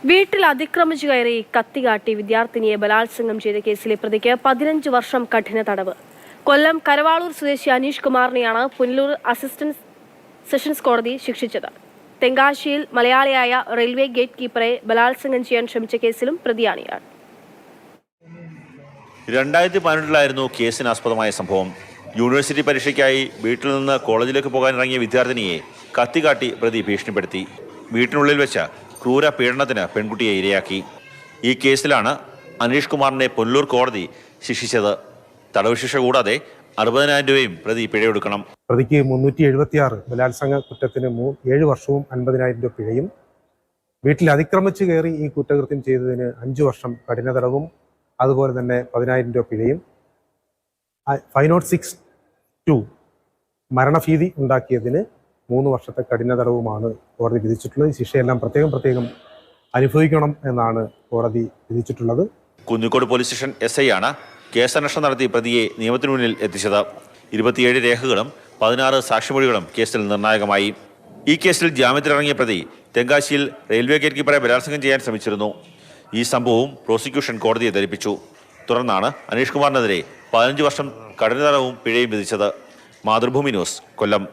വീട്ടിൽ അതിക്രമിച്ചു കയറി കത്തികാട്ടി വിദ്യാർത്ഥിനിയെ ബലാത്സംഗം ചെയ്ത കേസിലെ പ്രതിക്ക് 15 വർഷം കഠിന തടവ്. കൊല്ലം കരവാളൂർ സ്വദേശി അനീഷ് കുമാറിനെയാണ് പുനലൂർ അസിസ്റ്റന്റ് സെഷൻസ് കോടതി ശിക്ഷിച്ചത്. തെങ്കാശിയിൽ മലയാളിയായ റെയിൽവേ ഗേറ്റ് കീപ്പറെ ബലാത്സംഗം ചെയ്യാൻ ശ്രമിച്ച കേസിലും പ്രതിയാണ് ഇയാൾ. 2018 കേസിനാസ്പദമായ സംഭവം. യൂണിവേഴ്സിറ്റി പരീക്ഷയ്ക്കായി വീട്ടിൽ നിന്ന് കോളേജിലേക്ക് പോകാനിറങ്ങിയ വിദ്യാർത്ഥിനിയെ കത്തികാട്ടി പ്രതി ഭീഷണിപ്പെടുത്തി. വീട്ടിനുള്ളിൽ വെച്ച് ക്രൂര പീഡനത്തിന് പെൺകുട്ടിയെ ഇരയാക്കി. ഈ കേസിലാണ് അനീഷ് കുമാറിനെ പുനലൂർ കോടതി ശിക്ഷിച്ചത്. തടവ് ശിക്ഷ കൂടാതെ 60,000 രൂപയും പ്രതി പിഴയൊടുക്കണം. പ്രതിക്ക് 376 ബലാത്സംഗ കുറ്റത്തിന് 7 വർഷവും 50,000 രൂപ പിഴയും, വീട്ടിൽ അതിക്രമിച്ച് കയറി ഈ കുറ്റകൃത്യം ചെയ്തതിന് 5 വർഷം കഠിന തടവും അതുപോലെ തന്നെ 10,000 രൂപ പിഴയും, 506(2) മരണഭീതി ഉണ്ടാക്കിയതിന് 3 വർഷത്തെ കഠിന തടവുമാണ് കോടതി വിധിച്ചിട്ടുള്ളത്. ഈ ശിക്ഷയെല്ലാം പ്രത്യേകം അനുഭവിക്കണം എന്നാണ് കോടതി വിധിച്ചിട്ടുള്ളത്. കുന്നിക്കോട് പോലീസ് സ്റ്റേഷൻ SI ആണ് കേസന്വേഷണം നടത്തി പ്രതിയെ നിയമത്തിനു മുന്നിൽ എത്തിച്ചത്. 27 രേഖകളും 16 സാക്ഷിമൊഴികളും കേസിൽ നിർണായകമായി. ഈ കേസിൽ ജാമ്യത്തിലിറങ്ങിയ പ്രതി തെങ്കാശിയിൽ റെയിൽവേ ഗേറ്റ് കീപ്പറെ ബലാത്സംഗം ചെയ്യാൻ ശ്രമിച്ചിരുന്നു. ഈ സംഭവവും പ്രോസിക്യൂഷൻ കോടതിയെ ധരിപ്പിച്ചു. തുടർന്നാണ് അനീഷ് കുമാറിനെതിരെ 15 വർഷം കഠിന തടവും പിഴയും വിധിച്ചത്. മാതൃഭൂമി ന്യൂസ്, കൊല്ലം.